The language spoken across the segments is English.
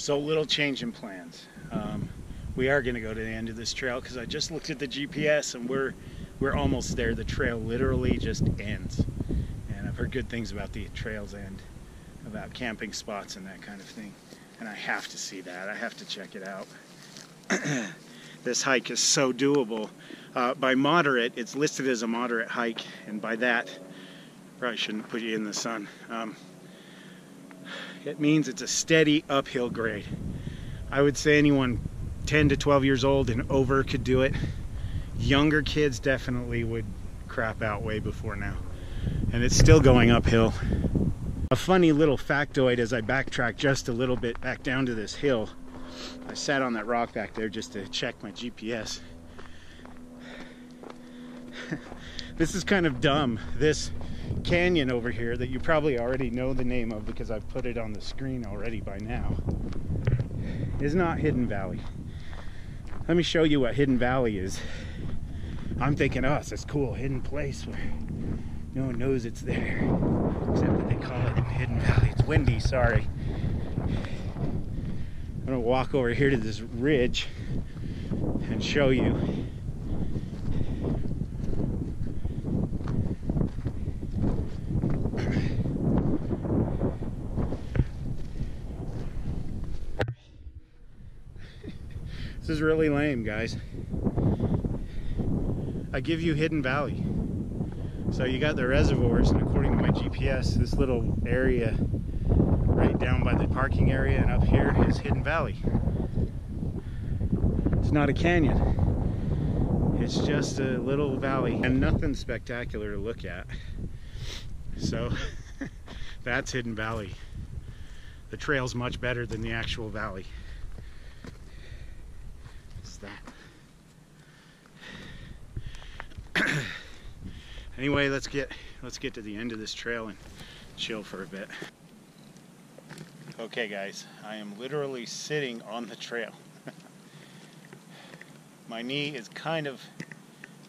So little change in plans. We are going to go to the end of this trail because I just looked at the GPS and we're almost there. The trail literally just ends. And I've heard good things about the trail's end, about camping spots and that kind of thing. And I have to see that. I have to check it out. This hike is so doable. By moderate, it's listed as a moderate hike, and by that, probably shouldn't put you in the sun. It means it's a steady uphill grade. I would say anyone 10 to 12 years old and over could do it. Younger kids definitely would crap out way before now. And it's still going uphill. A funny little factoid as I backtrack just a little bit back down to this hill. I sat on that rock back there just to check my GPS. This is kind of dumb. This canyon over here that you probably already know the name of because I've put it on the screen already by now is not Hidden Valley. Let me show you what Hidden Valley is. I'm thinking, oh, it's this cool hidden place where no one knows it's there, except that they call it Hidden Valley. It's windy, sorry. I'm gonna walk over here to this ridge and show you. This is really lame, guys. I give you Hidden Valley. So you got the reservoirs, and according to my GPS, this little area right down by the parking area and up here is Hidden Valley. It's not a canyon. It's just a little valley and nothing spectacular to look at. So that's Hidden Valley. The trail's much better than the actual valley. That. Anyway, let's get to the end of this trail and chill for a bit. Okay guys, I am literally sitting on the trail. My knee is kind of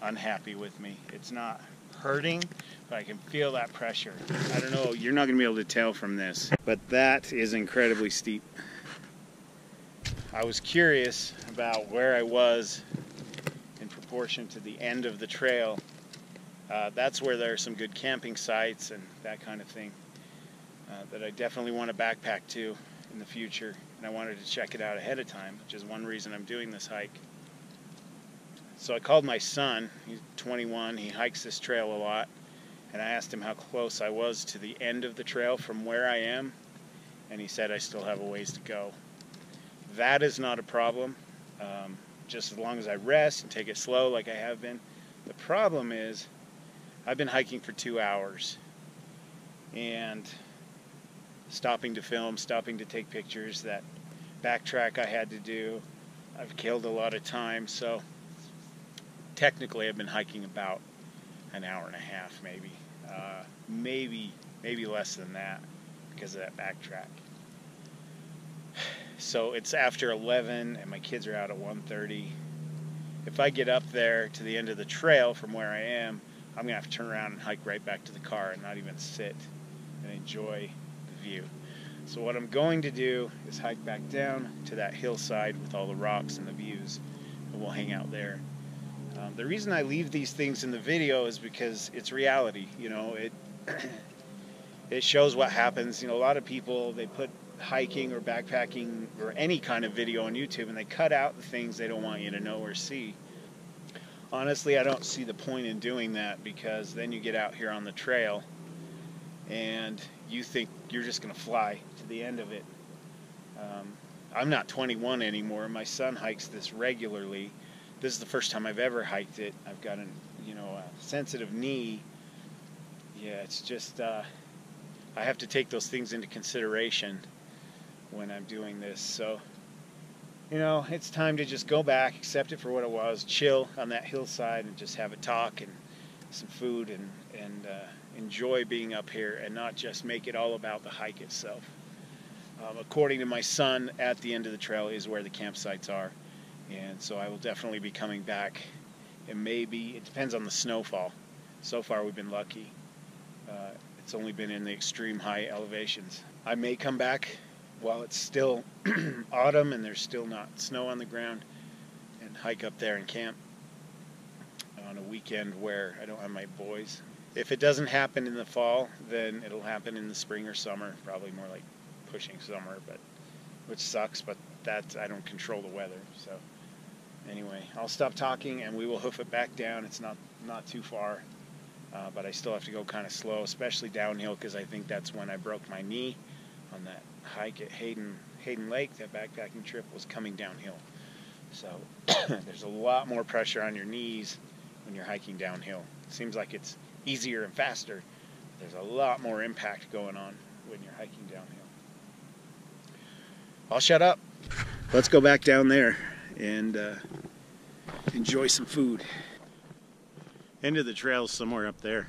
unhappy with me. It's not hurting, but I can feel that pressure. I don't know, you're not gonna be able to tell from this, but that is incredibly steep. I was curious about where I was in proportion to the end of the trail. That's where there are some good camping sites and that kind of thing that I definitely want to backpack to in the future, and I wanted to check it out ahead of time, which is one reason I'm doing this hike. So I called my son, he's 21, he hikes this trail a lot, and I asked him how close I was to the end of the trail from where I am, and he said I still have a ways to go. That is not a problem, just as long as I rest and take it slow like I have been. The problem is I've been hiking for 2 hours and stopping to film, stopping to take pictures. That backtrack I had to do, I've killed a lot of time, so technically I've been hiking about an hour and a half maybe, maybe less than that because of that backtrack. So it's after 11 and my kids are out at 1:30. If I get up there to the end of the trail from where I am, I'm gonna have to turn around and hike right back to the car and not even sit and enjoy the view. So what I'm going to do is hike back down to that hillside with all the rocks and the views, and we'll hang out there. The reason I leave these things in the video is because it's reality. You know, it shows what happens. You know, a lot of people, they put hiking or backpacking or any kind of video on YouTube and they cut out the things they don't want you to know or see. Honestly, I don't see the point in doing that, because then you get out here on the trail and you think you're just going to fly to the end of it. I'm not 21 anymore. My son hikes this regularly. This is the first time I've ever hiked it. I've got a sensitive knee. Yeah, it's just I have to take those things into consideration when I'm doing this. So, you know, it's time to just go back, accept it for what it was, chill on that hillside and just have a talk and some food and enjoy being up here and not just make it all about the hike itself. According to my son, at the end of the trail is where the campsites are, and so I will definitely be coming back, and maybe, it depends on the snowfall. So far we've been lucky. It's only been in the extreme high elevations. I may come back while it's still autumn and there's still not snow on the ground, and hike up there and camp on a weekend where I don't have my boys. If it doesn't happen in the fall, then it'll happen in the spring or summer, probably more like pushing summer, but which sucks, but I don't control the weather. So anyway, I'll stop talking and we will hoof it back down. It's not too far, but I still have to go kind of slow, especially downhill, because I think that's when I broke my knee on that hike at Hayden Lake. That backpacking trip was coming downhill. So there's a lot more pressure on your knees when you're hiking downhill. It seems like it's easier and faster. There's a lot more impact going on when you're hiking downhill. I'll shut up. Let's go back down there and enjoy some food. End of the trail's somewhere up there.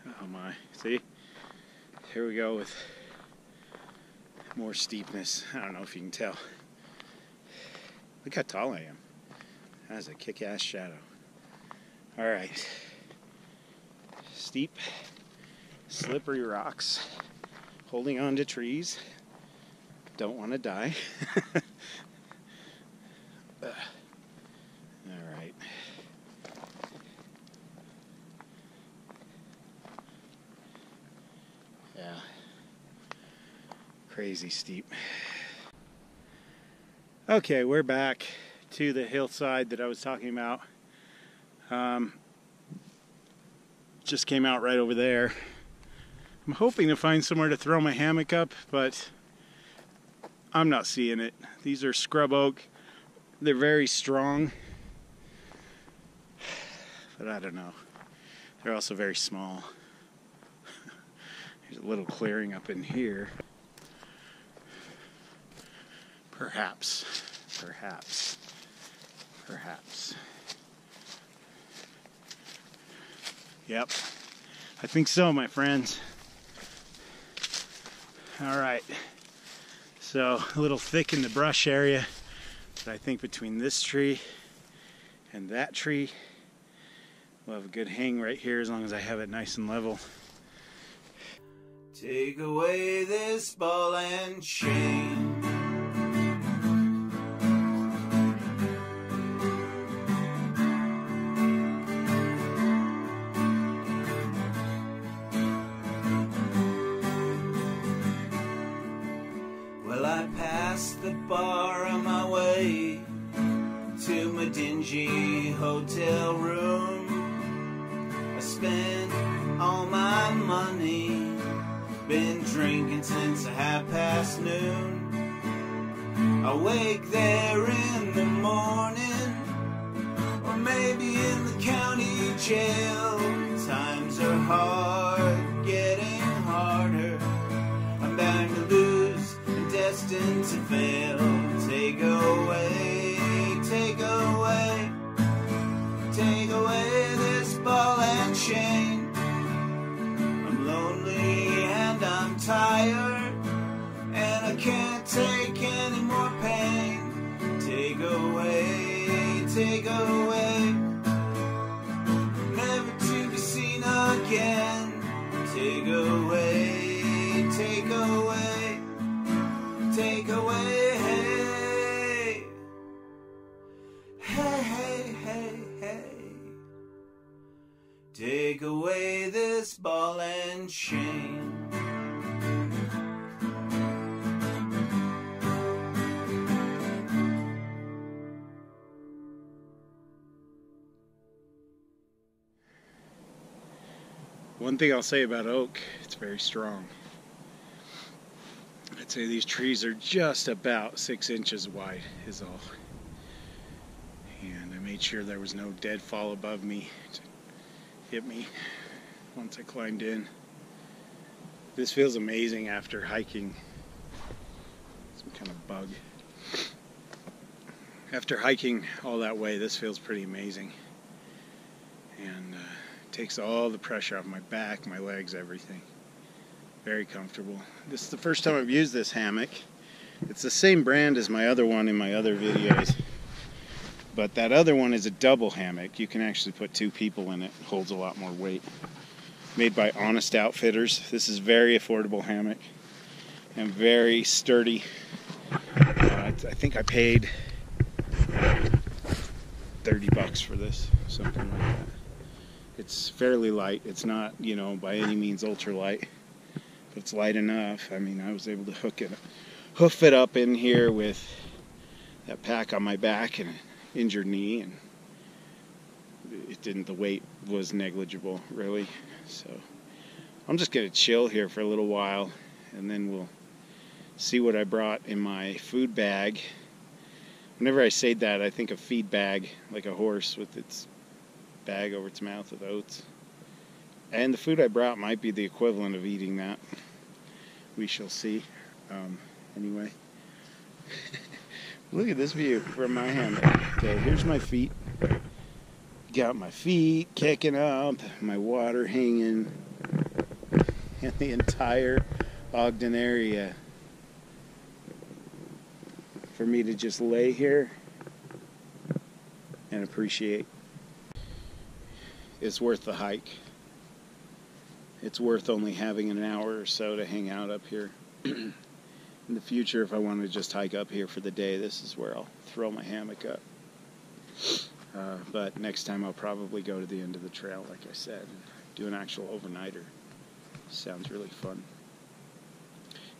Oh my, see? Here we go with more steepness. I don't know if you can tell. Look how tall I am. That's a kick-ass shadow. All right. Steep, slippery rocks, holding on to trees. Don't want to die. All right. Yeah. Crazy steep. Okay, we're back to the hillside that I was talking about. Just came out right over there. I'm hoping to find somewhere to throw my hammock up, but I'm not seeing it. These are scrub oak. They're very strong, but I don't know. They're also very small. There's a little clearing up in here. Perhaps. Yep, I think so, my friends. All right, so a little thick in the brush area, but I think between this tree and that tree, we'll have a good hang right here as long as I have it nice and level. Take away this ball and chain. Well, I passed the bar on my way to my dingy hotel room. I spent all my money, been drinking since noon. I wake there in the morning, or maybe in the county jail. Times are hard, getting harder. I'm bound to lose and destined to fail. Take away this ball and chain. I'm lonely and I'm tired, and I can't take any more pain. Take away, never to be seen again. Take away, hey. Take away this ball and chain. One thing I'll say about oak, it's very strong. I'd say these trees are just about 6 inches wide is all. And I made sure there was no deadfall above me to hit me once I climbed in. This feels amazing after hiking some kind of bug. After hiking all that way, this feels pretty amazing. And takes all the pressure off my back, my legs, everything. Very comfortable. This is the first time I've used this hammock. It's the same brand as my other one in my other videos, but that other one is a double hammock. You can actually put 2 people in it. It holds a lot more weight. Made by Honest Outfitters. This is very affordable hammock and very sturdy. I think I paid $30 for this, something like that. It's fairly light. It's not, you know, by any means ultra light, but it's light enough. I mean, I was able to hoof it up in here with that pack on my back and an injured knee, and the weight was negligible, really. So I'm just gonna chill here for a little while, and then we'll see what I brought in my food bag. Whenever I say that, I think of feed bag, like a horse with its bag over its mouth with oats. And the food I brought might be the equivalent of eating that. We shall see. Anyway, look at this view from my hammock. Okay, here's my feet. Got my feet kicking up, my water hanging, and the entire Ogden area for me to just lay here and appreciate. It's worth the hike. It's worth only having an hour or so to hang out up here. In the future, if I want to just hike up here for the day, this is where I'll throw my hammock up. But next time I'll probably go to the end of the trail, like I said, and do an actual overnighter. Sounds really fun.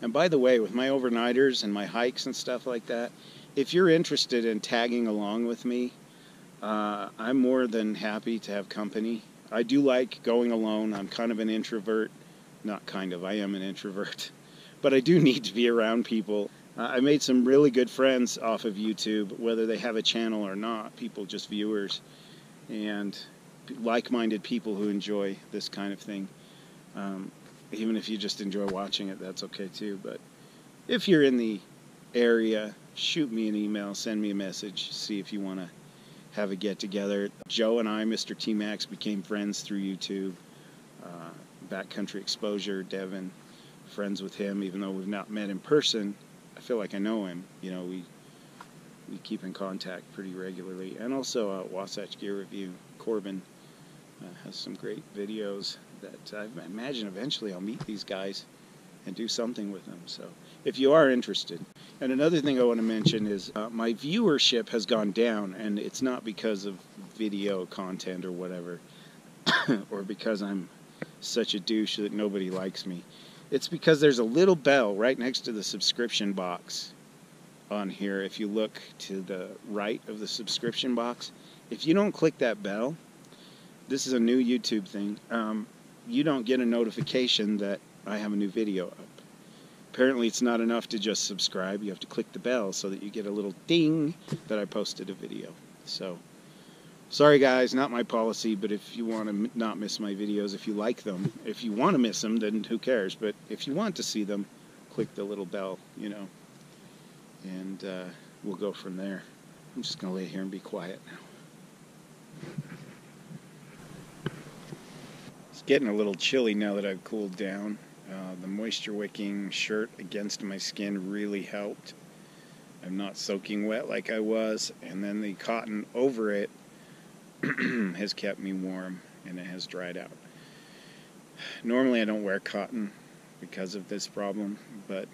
And by the way, with my overnighters and my hikes and stuff like that, if you're interested in tagging along with me, I'm more than happy to have company. I do like going alone. I'm kind of an introvert. Not kind of, I am an introvert. But I do need to be around people. I made some really good friends off of YouTube, whether they have a channel or not, people just viewers, and like-minded people who enjoy this kind of thing. Even if you just enjoy watching it, that's okay too. But if you're in the area, shoot me an email, send me a message, see if you want to have a get-together. Joe and I, Mr. T-Max, became friends through YouTube. Backcountry Exposure, Devin, friends with him, even though we've not met in person. I feel like I know him. You know, we keep in contact pretty regularly. And also Wasatch Gear Review, Corbin has some great videos that I imagine eventually I'll meet these guys and do something with them. So if you are interested. And another thing I want to mention is my viewership has gone down, and it's not because of video content or whatever, or because I'm such a douche that nobody likes me. It's because there's a little bell right next to the subscription box on here. If you look to the right of the subscription box, if you don't click that bell, this is a new YouTube thing, you don't get a notification that I have a new video up. Apparently it's not enough to just subscribe. You have to click the bell so that you get a little ding that I posted a video. So, sorry guys, not my policy, but if you want to not miss my videos, if you like them, if you want to miss them, then who cares? But if you want to see them, click the little bell, you know, and we'll go from there. I'm just going to lay here and be quiet now. It's getting a little chilly now that I've cooled down. The moisture wicking shirt against my skin really helped. I'm not soaking wet like I was, and then the cotton over it has kept me warm, and it has dried out. Normally I don't wear cotton because of this problem, but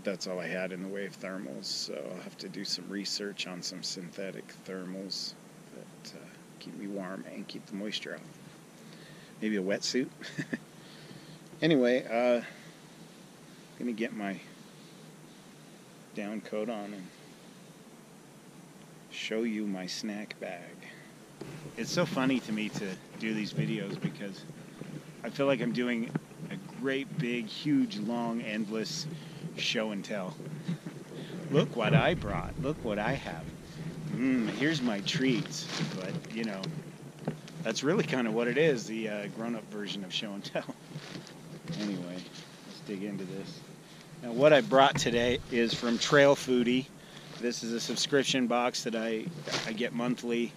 that's all I had in the way of thermals, so I'll have to do some research on some synthetic thermals that keep me warm and keep the moisture out. Maybe a wetsuit. Anyway, gonna get my down coat on and show you my snack bag. It's so funny to me to do these videos because I feel like I'm doing a great big huge long endless show and tell. Look what I brought, look what I have. Here's my treats. But you know, that's really kind of what it is, the grown-up version of show and tell. Anyway, let's dig into this. Now what I brought today is from Trail Foodie. This is a subscription box that I get monthly.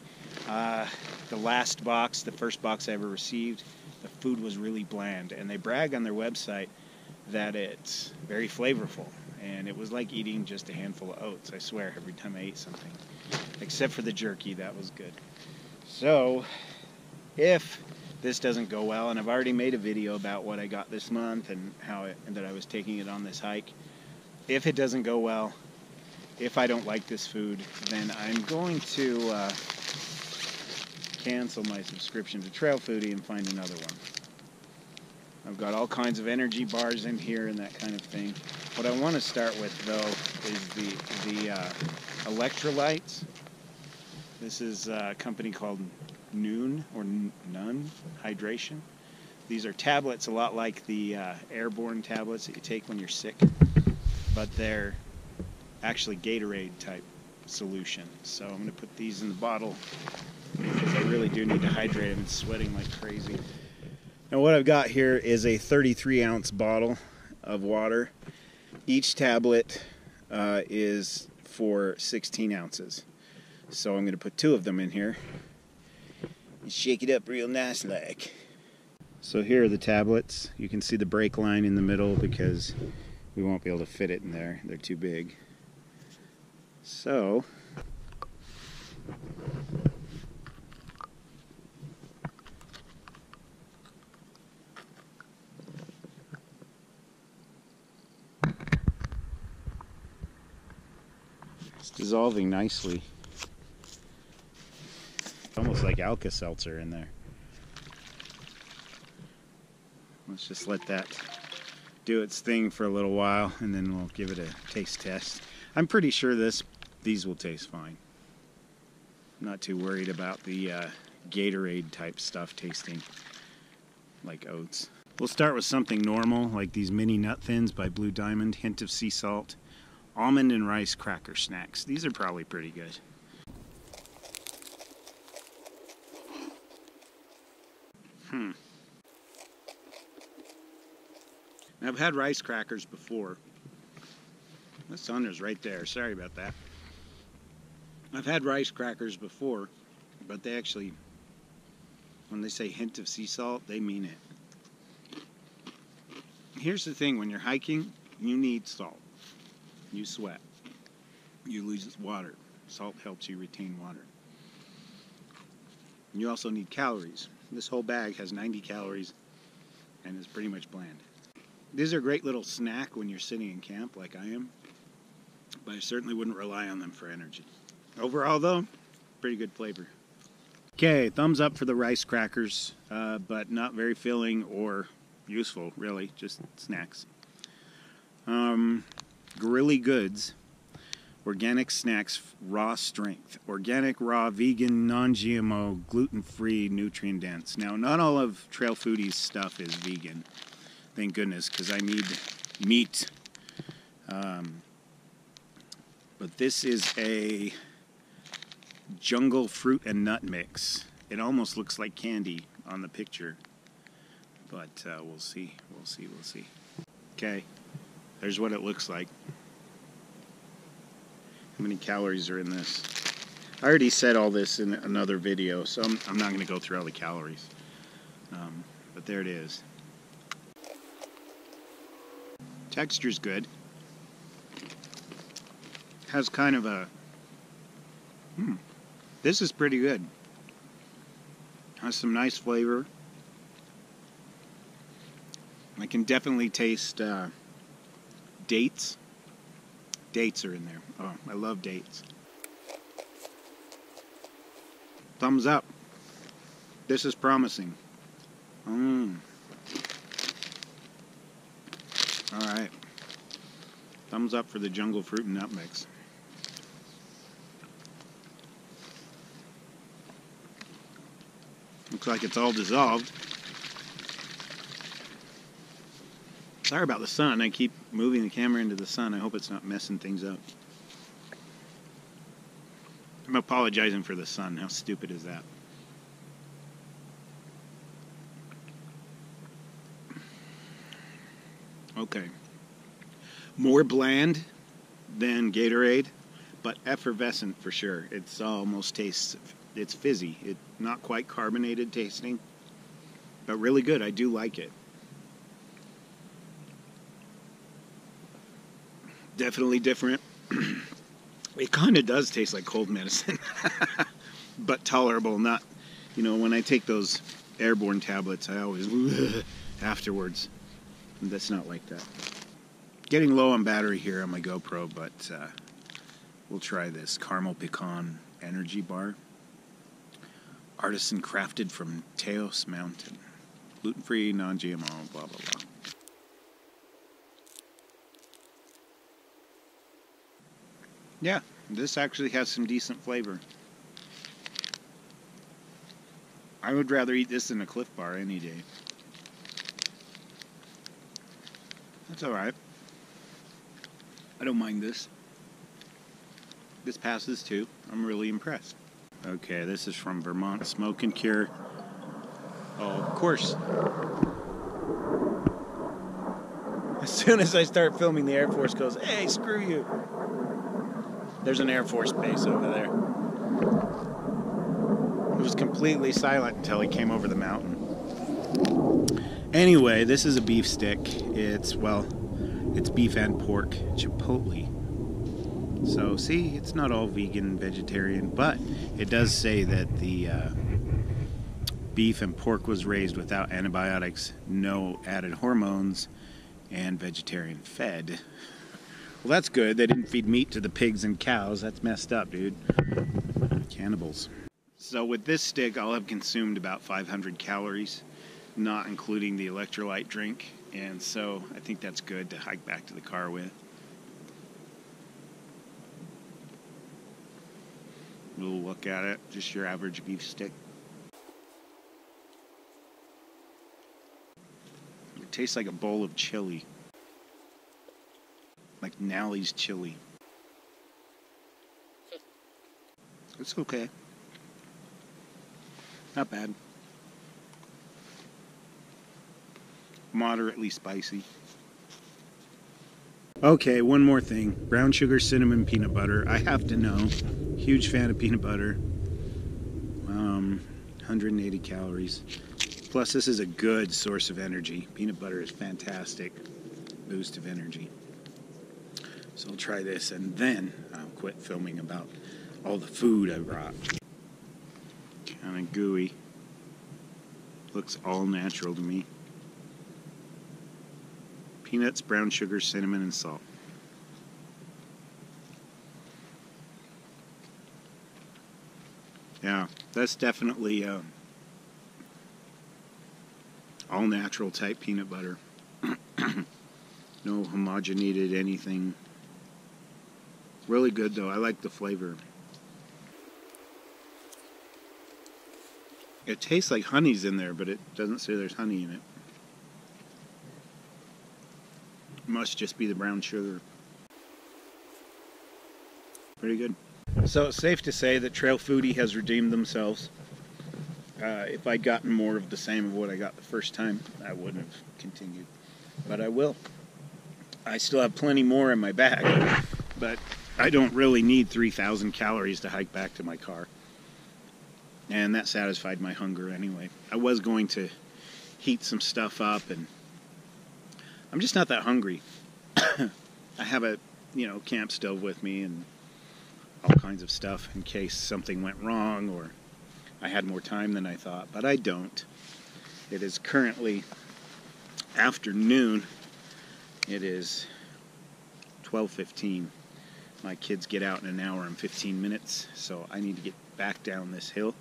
The last box, the first box I ever received, the food was really bland, and they brag on their website that it's very flavorful, and it was like eating just a handful of oats, I swear, every time I ate something. Except for the jerky, that was good. So, if this doesn't go well, and I've already made a video about what I got this month and that I was taking it on this hike. If it doesn't go well, if I don't like this food, then I'm going to cancel my subscription to Trail Foodie and find another one. I've got all kinds of energy bars in here and that kind of thing. What I want to start with, though, is the electrolytes. This is a company called Nun Hydration. These are tablets a lot like the airborne tablets that you take when you're sick, but they're actually Gatorade type solution. So I'm going to put these in the bottle because I really do need to hydrate. I've been sweating like crazy. Now what I've got here is a 33-ounce bottle of water. Each tablet is for 16 ounces. So I'm going to put 2 of them in here and shake it up real nice like. So here are the tablets. You can see the brake line in the middle because we won't be able to fit it in there. They're too big. So it's dissolving nicely. Almost like Alka-Seltzer in there. Let's just let that do its thing for a little while, and then we'll give it a taste test. I'm pretty sure these will taste fine. I'm not too worried about the Gatorade type stuff tasting like oats. We'll start with something normal, like these mini nut thins by Blue Diamond, hint of sea salt, almond and rice cracker snacks. These are probably pretty good. I've had rice crackers before. The sun is right there. Sorry about that. I've had rice crackers before, but they actually, when they say hint of sea salt, they mean it. Here's the thing, when you're hiking, you need salt. You sweat. You lose water. Salt helps you retain water. You also need calories. This whole bag has 90 calories and is pretty much bland. These are a great little snack when you're sitting in camp like I am, but I certainly wouldn't rely on them for energy. Overall though, pretty good flavor. Okay, thumbs up for the rice crackers, but not very filling or useful really, just snacks. Guerrilli Goods, organic snacks, raw strength. Organic, raw, vegan, non-GMO, gluten-free, nutrient-dense. Now, not all of Trail Foodie's stuff is vegan. Thank goodness, because I need meat. But this is a jungle fruit and nut mix. It almost looks like candy on the picture. But we'll see. We'll see. Okay, there's what it looks like. How many calories are in this? I already said all this in another video, so I'm not going to go through all the calories. But there it is. Texture's good. Has kind of a... This is pretty good. Has some nice flavor. I can definitely taste dates. Dates are in there. Oh, I love dates. Thumbs up. This is promising. Alright. Thumbs up for the jungle fruit and nut mix. Looks like it's all dissolved. Sorry about the sun. I keep moving the camera into the sun. I hope it's not messing things up. I'm apologizing for the sun. How stupid is that? Okay. More bland than Gatorade, but effervescent for sure. It's almost tastes, it's fizzy. It's not quite carbonated tasting, but really good. I do like it. Definitely different. It kind of does taste like cold medicine, but tolerable. Not, you know, when I take those airborne tablets, I always afterwards. That's not like that. Getting low on battery here on my GoPro, but we'll try this caramel pecan energy bar. Artisan crafted from Teos Mountain. Gluten-free, non-GMO, blah, blah, blah. Yeah, this actually has some decent flavor. I would rather eat this than a Cliff Bar any day. That's alright. I don't mind this. This passes too. I'm really impressed. Okay, this is from Vermont Smoke and Cure. Oh, of course. As soon as I start filming, the Air Force goes, "Hey, screw you." There's an Air Force base over there. It was completely silent until he came over the mountain. Anyway, this is a beef stick. It's beef and pork chipotle. So, see, it's not all vegan, vegetarian, but it does say that the beef and pork was raised without antibiotics, no added hormones, and vegetarian fed. Well, that's good. They didn't feed meat to the pigs and cows. That's messed up, dude. Cannibals. So with this stick, I'll have consumed about 500 calories, not including the electrolyte drink. And so I think that's good to hike back to the car with. We'll look at it. Just your average beef stick. It tastes like a bowl of chili. Like Nally's chili. It's okay. Not bad. Moderately spicy. Okay, one more thing. Brown sugar, cinnamon, peanut butter. I have to know. Huge fan of peanut butter. 180 calories. Plus, this is a good source of energy. Peanut butter is fantastic. Boost of energy. So I'll try this and then I'll quit filming about all the food I brought. Kind of gooey. Looks all natural to me. Peanuts, brown sugar, cinnamon, and salt. Yeah, that's definitely all natural type peanut butter. No homogeneated anything. Really good though. I like the flavor. It tastes like honey's in there, but it doesn't say there's honey in it. It must just be the brown sugar. Pretty good. So it's safe to say that Trail Foodie has redeemed themselves. If I'd gotten more of the same of what I got the first time, I wouldn't have continued. But I will. I still have plenty more in my bag, but I don't really need 3,000 calories to hike back to my car. And that satisfied my hunger anyway. I was going to heat some stuff up, and I'm just not that hungry. I have a, camp stove with me and all kinds of stuff in case something went wrong or I had more time than I thought, but I don't. It is currently afternoon. It is 12:15. My kids get out in an hour and 15 minutes, so I need to get back down this hill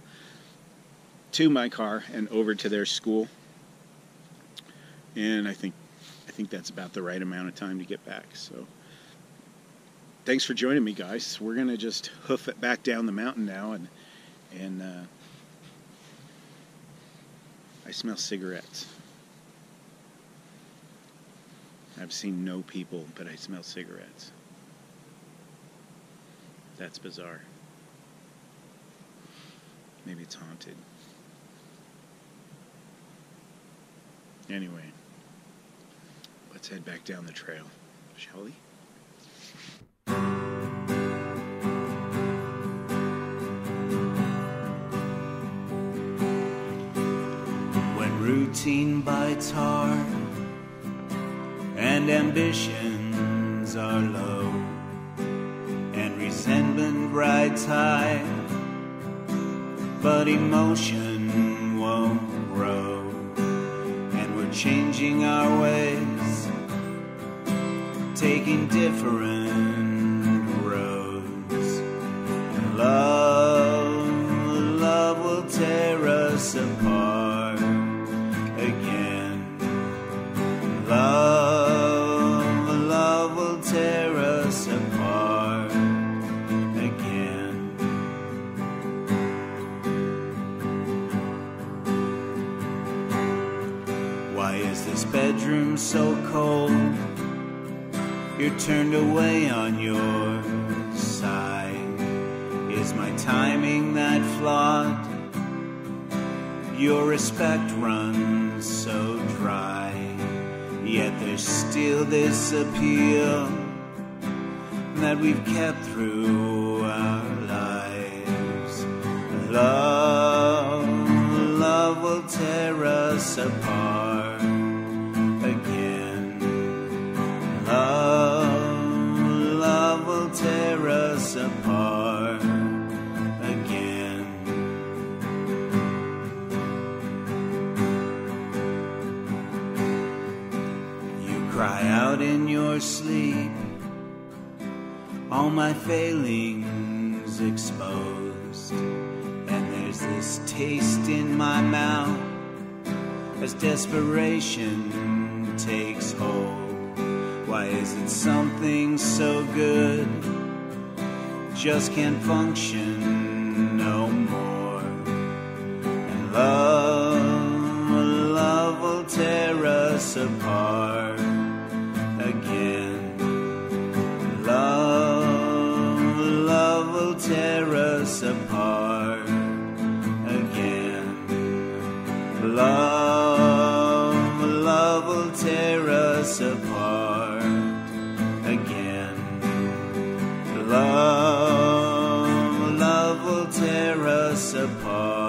to my car and over to their school. And I think that's about the right amount of time to get back. So thanks for joining me, guys. We're gonna just hoof it back down the mountain now, and I smell cigarettes. I've seen no people, but I smell cigarettes. That's bizarre. Maybe it's haunted. Anyway, let's head back down the trail, shall we? When routine bites hard and ambitions feelings are low, and resentment rides high, but emotion won't grow, and we're changing our ways, taking different roads. And love will tear us apart again. Love will tear us apart again. Why is this bedroom so cold? You're turned away on your side. Is my timing that flawed? Your respect runs so dry, yet there's still this appeal that we've kept through our lives. Love will tear us apart again. Love will tear us apart again. You cry out in your sleep, all my failings exposed, and there's this taste in my mouth as desperation takes hold. Why is it something so good just can't function no more? And love will tear us apart again. Love will tear us apart again. Love will tear us apart again. Love will tear us apart.